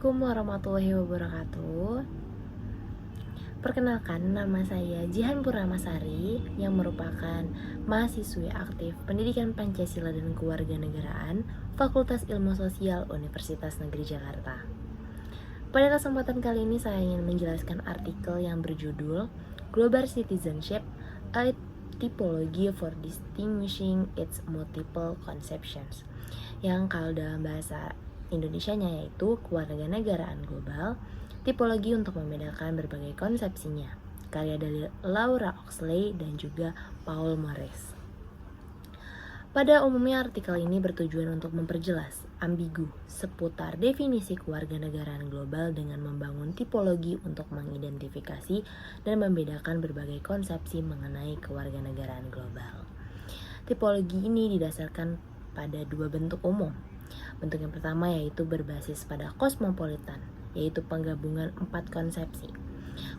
Assalamualaikum warahmatullahi wabarakatuh. Perkenalkan, nama saya Jihan Purnamasari yang merupakan mahasiswi aktif Pendidikan Pancasila dan Kewarganegaraan Fakultas Ilmu Sosial Universitas Negeri Jakarta. Pada kesempatan kali ini saya ingin menjelaskan artikel yang berjudul Global Citizenship, a Typology for Distinguishing its Multiple Conceptions, yang kalau dalam bahasa Indonesianya yaitu Kewarganegaraan Global, tipologi untuk membedakan berbagai konsepsinya, karya dari Laura Oxley dan juga Paul Morris. Pada umumnya artikel ini bertujuan untuk memperjelas ambigu seputar definisi kewarganegaraan global dengan membangun tipologi untuk mengidentifikasi dan membedakan berbagai konsepsi mengenai kewarganegaraan global. Tipologi ini didasarkan pada dua bentuk umum. Bentuk yang pertama yaitu berbasis pada kosmopolitan, yaitu penggabungan 4 konsepsi.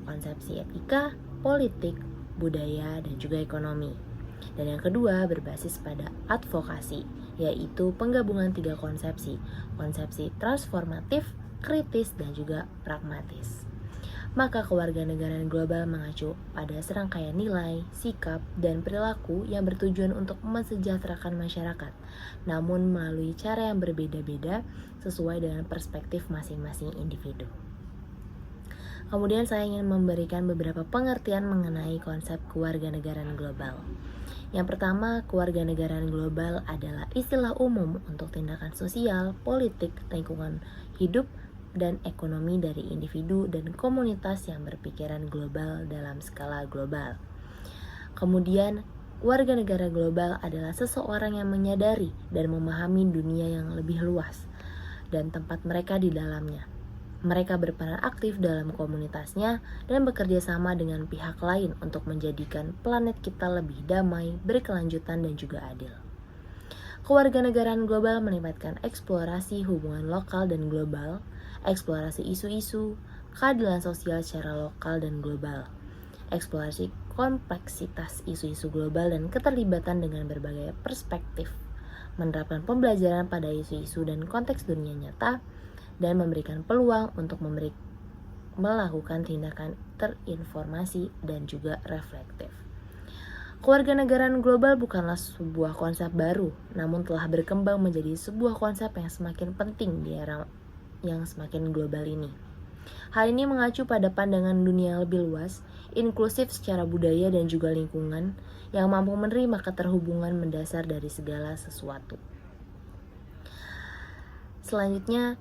Konsepsi etika, politik, budaya, dan juga ekonomi. Dan yang kedua berbasis pada advokasi, yaitu penggabungan 3 konsepsi. Konsepsi transformatif, kritis, dan juga pragmatis. Maka kewarganegaraan global mengacu pada serangkaian nilai, sikap, dan perilaku yang bertujuan untuk mensejahterakan masyarakat, namun melalui cara yang berbeda-beda sesuai dengan perspektif masing-masing individu. Kemudian saya ingin memberikan beberapa pengertian mengenai konsep kewarganegaraan global. Yang pertama, kewarganegaraan global adalah istilah umum untuk tindakan sosial, politik, lingkungan hidup, dan ekonomi dari individu dan komunitas yang berpikiran global dalam skala global. Kemudian, warga negara global adalah seseorang yang menyadari dan memahami dunia yang lebih luas dan tempat mereka di dalamnya. Mereka berperan aktif dalam komunitasnya dan bekerja sama dengan pihak lain untuk menjadikan planet kita lebih damai, berkelanjutan, dan juga adil. Kewarganegaraan global melibatkan eksplorasi hubungan lokal dan global, eksplorasi isu-isu, keadilan sosial secara lokal dan global, eksplorasi kompleksitas isu-isu global dan keterlibatan dengan berbagai perspektif, menerapkan pembelajaran pada isu-isu dan konteks dunia nyata, dan memberikan peluang untuk melakukan tindakan terinformasi dan juga reflektif. Kewarganegaraan global bukanlah sebuah konsep baru, namun telah berkembang menjadi sebuah konsep yang semakin penting di era yang semakin global ini. Hal ini mengacu pada pandangan dunia yang lebih luas, inklusif secara budaya dan juga lingkungan, yang mampu menerima keterhubungan mendasar dari segala sesuatu. Selanjutnya,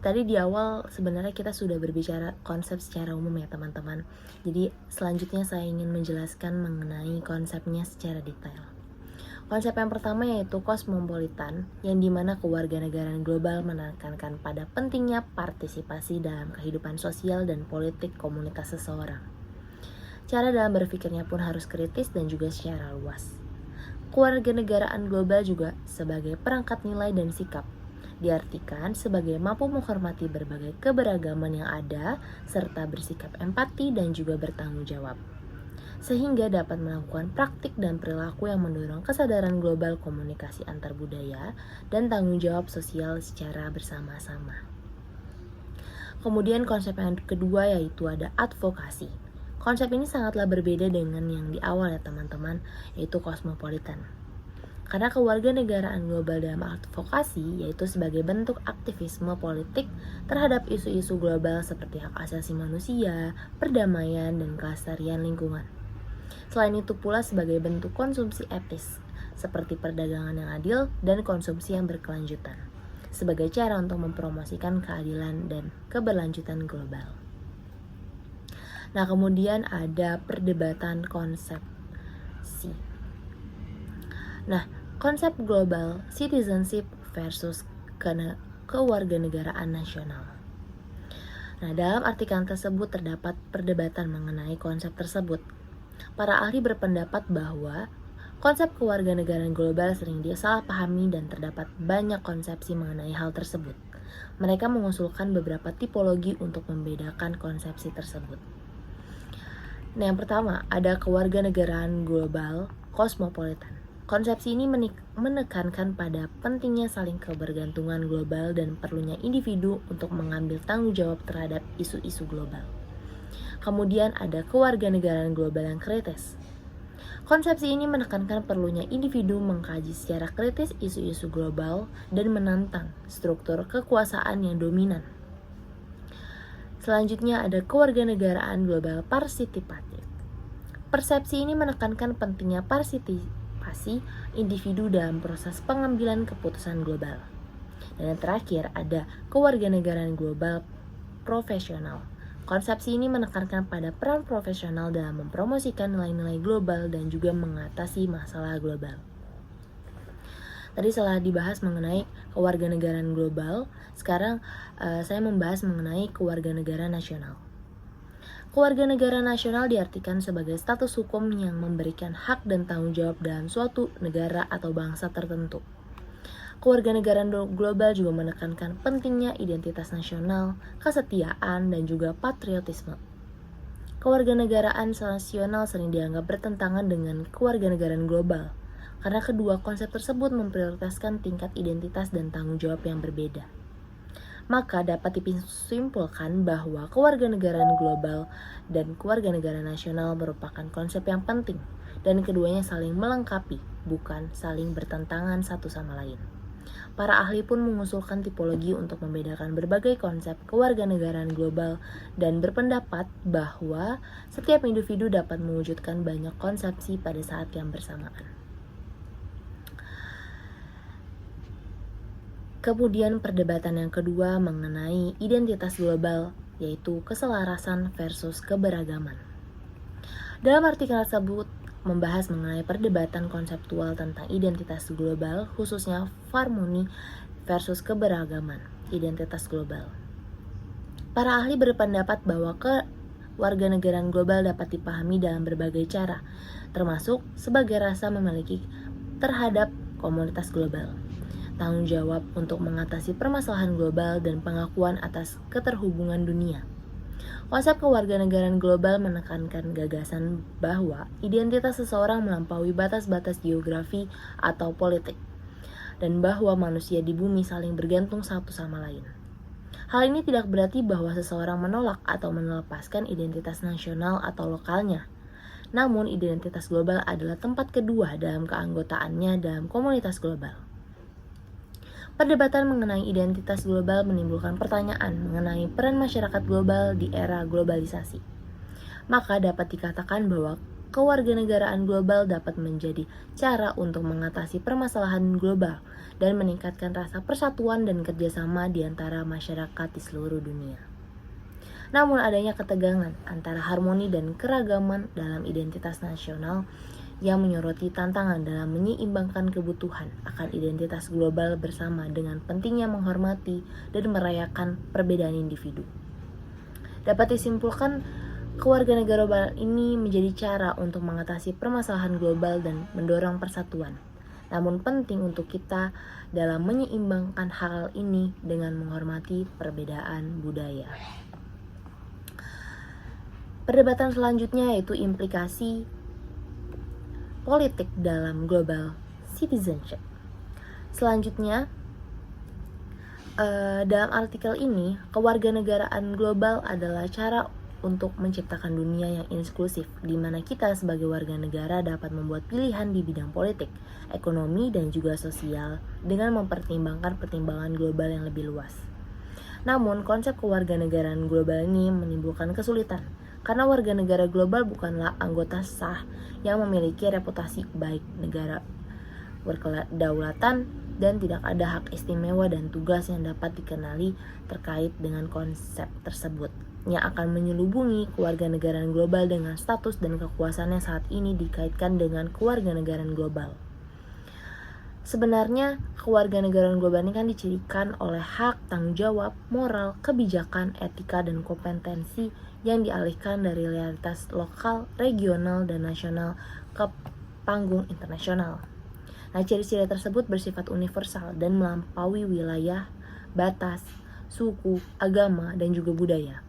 tadi di awal sebenarnya kita sudah berbicara konsep secara umum ya teman-teman. Jadi selanjutnya saya ingin menjelaskan mengenai konsepnya secara detail. Konsep yang pertama yaitu kosmopolitan, yang dimana kewarganegaraan global menekankan pada pentingnya partisipasi dalam kehidupan sosial dan politik komunitas seseorang. Cara dalam berpikirnya pun harus kritis dan juga secara luas. Kewarganegaraan global juga sebagai perangkat nilai dan sikap, diartikan sebagai mampu menghormati berbagai keberagaman yang ada, serta bersikap empati dan juga bertanggung jawab, sehingga dapat melakukan praktik dan perilaku yang mendorong kesadaran global komunikasi antar budaya dan tanggung jawab sosial secara bersama-sama. Kemudian konsep yang kedua yaitu ada advokasi. Konsep ini sangatlah berbeda dengan yang di awal ya teman-teman, yaitu kosmopolitan. Karena kewarganegaraan global dalam advokasi yaitu sebagai bentuk aktivisme politik terhadap isu-isu global seperti hak asasi manusia, perdamaian, dan kelestarian lingkungan. Selain itu pula sebagai bentuk konsumsi etis, seperti perdagangan yang adil dan konsumsi yang berkelanjutan, sebagai cara untuk mempromosikan keadilan dan keberlanjutan global. Nah, kemudian ada perdebatan konsepsi. Nah, konsep global citizenship versus kewarganegaraan nasional. Nah, dalam artikel tersebut terdapat perdebatan mengenai konsep tersebut. Para ahli berpendapat bahwa konsep kewarganegaraan global sering disalahpahami dan terdapat banyak konsepsi mengenai hal tersebut. Mereka mengusulkan beberapa tipologi untuk membedakan konsepsi tersebut. Nah, yang pertama ada kewarganegaraan global kosmopolitan. Konsepsi ini menekankan pada pentingnya saling kebergantungan global dan perlunya individu untuk mengambil tanggung jawab terhadap isu-isu global. Kemudian ada kewarganegaraan global yang kritis. Konsepsi ini menekankan perlunya individu mengkaji secara kritis isu-isu global dan menantang struktur kekuasaan yang dominan. Selanjutnya ada kewarganegaraan global partisipatif. Persepsi ini menekankan pentingnya partisipasi individu dalam proses pengambilan keputusan global. Dan yang terakhir ada kewarganegaraan global profesional. Konsepsi ini menekankan pada peran profesional dalam mempromosikan nilai-nilai global dan juga mengatasi masalah global. Tadi setelah dibahas mengenai kewarganegaraan global, sekarang saya membahas mengenai kewarganegaraan nasional. Kewarganegaraan nasional diartikan sebagai status hukum yang memberikan hak dan tanggung jawab dalam suatu negara atau bangsa tertentu. Kewarganegaraan global juga menekankan pentingnya identitas nasional, kesetiaan, dan juga patriotisme. Kewarganegaraan nasional sering dianggap bertentangan dengan kewarganegaraan global, karena kedua konsep tersebut memprioritaskan tingkat identitas dan tanggung jawab yang berbeda. Maka dapat disimpulkan bahwa kewarganegaraan global dan kewarganegaraan nasional merupakan konsep yang penting, dan keduanya saling melengkapi, bukan saling bertentangan satu sama lain. Para ahli pun mengusulkan tipologi untuk membedakan berbagai konsep kewarganegaraan global dan berpendapat bahwa setiap individu dapat mewujudkan banyak konsepsi pada saat yang bersamaan. Kemudian perdebatan yang kedua mengenai identitas global, yaitu keselarasan versus keberagaman. Dalam artikel tersebut membahas mengenai perdebatan konseptual tentang identitas global, khususnya harmoni versus keberagaman identitas global. Para ahli berpendapat bahwa kewarganegaraan global dapat dipahami dalam berbagai cara, termasuk sebagai rasa memiliki terhadap komunitas global, tanggung jawab untuk mengatasi permasalahan global, dan pengakuan atas keterhubungan dunia. Konsep kewarganegaraan global menekankan gagasan bahwa identitas seseorang melampaui batas-batas geografi atau politik, dan bahwa manusia di bumi saling bergantung satu sama lain. Hal ini tidak berarti bahwa seseorang menolak atau melepaskan identitas nasional atau lokalnya. Namun, identitas global adalah tempat kedua dalam keanggotaannya dalam komunitas global. Perdebatan mengenai identitas global menimbulkan pertanyaan mengenai peran masyarakat global di era globalisasi. Maka dapat dikatakan bahwa kewarganegaraan global dapat menjadi cara untuk mengatasi permasalahan global dan meningkatkan rasa persatuan dan kerjasama di antara masyarakat di seluruh dunia. Namun adanya ketegangan antara harmoni dan keragaman dalam identitas nasional yang menyoroti tantangan dalam menyeimbangkan kebutuhan akan identitas global bersama dengan pentingnya menghormati dan merayakan perbedaan individu. Dapat disimpulkan, kewarganegaraan global ini menjadi cara untuk mengatasi permasalahan global dan mendorong persatuan. Namun penting untuk kita dalam menyeimbangkan hal ini dengan menghormati perbedaan budaya. Perdebatan selanjutnya yaitu implikasi politik dalam global citizenship. Selanjutnya, dalam artikel ini, kewarganegaraan global adalah cara untuk menciptakan dunia yang inklusif, di mana kita sebagai warga negara dapat membuat pilihan di bidang politik, ekonomi, dan juga sosial dengan mempertimbangkan pertimbangan global yang lebih luas. Namun, konsep kewarganegaraan global ini menimbulkan kesulitan, karena warga negara global bukanlah anggota sah yang memiliki reputasi baik negara berkedaulatan dan tidak ada hak istimewa dan tugas yang dapat dikenali terkait dengan konsep tersebut, yang akan menyelubungi kewarganegaraan global dengan status dan kekuasaan yang saat ini dikaitkan dengan kewarganegaraan global. Sebenarnya, kewarganegaraan global ini kan dicirikan oleh hak, tanggung jawab, moral, kebijakan, etika, dan kompetensi yang dialihkan dari realitas lokal, regional, dan nasional ke panggung internasional. Nah, ciri-ciri tersebut bersifat universal dan melampaui wilayah, batas, suku, agama, dan juga budaya.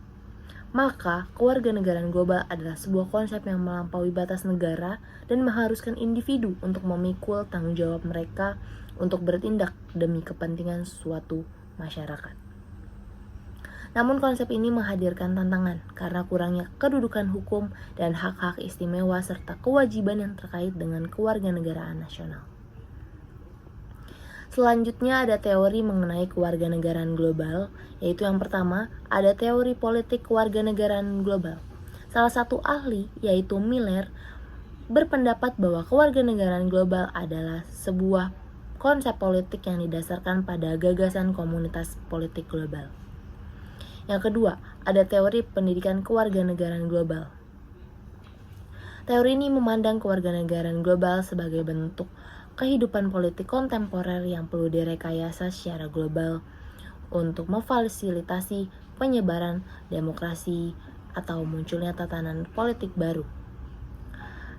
Maka, kewarganegaraan global adalah sebuah konsep yang melampaui batas negara dan mengharuskan individu untuk memikul tanggung jawab mereka untuk bertindak demi kepentingan suatu masyarakat. Namun konsep ini menghadirkan tantangan karena kurangnya kedudukan hukum dan hak-hak istimewa serta kewajiban yang terkait dengan kewarganegaraan nasional. Selanjutnya ada teori mengenai kewarganegaraan global, yaitu yang pertama, ada teori politik kewarganegaraan global. Salah satu ahli, yaitu Miller, berpendapat bahwa kewarganegaraan global adalah sebuah konsep politik yang didasarkan pada gagasan komunitas politik global. Yang kedua, ada teori pendidikan kewarganegaraan global. Teori ini memandang kewarganegaraan global sebagai bentuk kehidupan politik kontemporer yang perlu direkayasa secara global untuk memfasilitasi penyebaran demokrasi atau munculnya tatanan politik baru.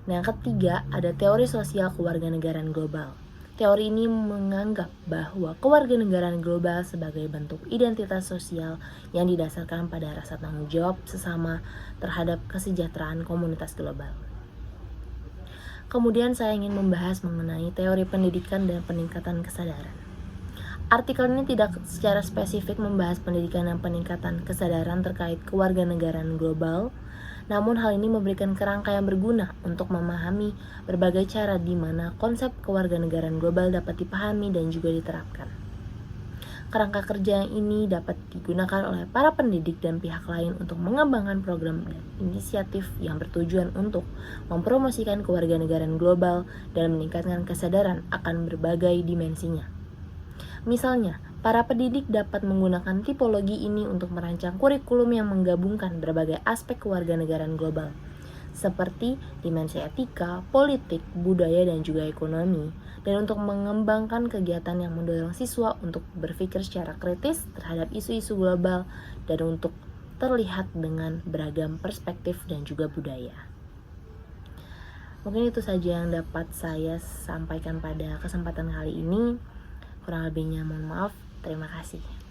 Nah, yang ketiga, ada teori sosial kewarganegaraan global. Teori ini menganggap bahwa kewarganegaraan global sebagai bentuk identitas sosial yang didasarkan pada rasa tanggung jawab sesama terhadap kesejahteraan komunitas global. Kemudian saya ingin membahas mengenai teori pendidikan dan peningkatan kesadaran. Artikel ini tidak secara spesifik membahas pendidikan dan peningkatan kesadaran terkait kewarganegaraan global, namun hal ini memberikan kerangka yang berguna untuk memahami berbagai cara di mana konsep kewarganegaraan global dapat dipahami dan juga diterapkan. Kerangka kerja ini dapat digunakan oleh para pendidik dan pihak lain untuk mengembangkan program dan inisiatif yang bertujuan untuk mempromosikan kewarganegaraan global dan meningkatkan kesadaran akan berbagai dimensinya. Misalnya, para pendidik dapat menggunakan tipologi ini untuk merancang kurikulum yang menggabungkan berbagai aspek kewarganegaraan global, seperti dimensi etika, politik, budaya, dan juga ekonomi, dan untuk mengembangkan kegiatan yang mendorong siswa untuk berpikir secara kritis terhadap isu-isu global dan untuk terlihat dengan beragam perspektif dan juga budaya. Mungkin itu saja yang dapat saya sampaikan pada kesempatan kali ini. Kurang lebihnya mohon maaf. Terima kasih.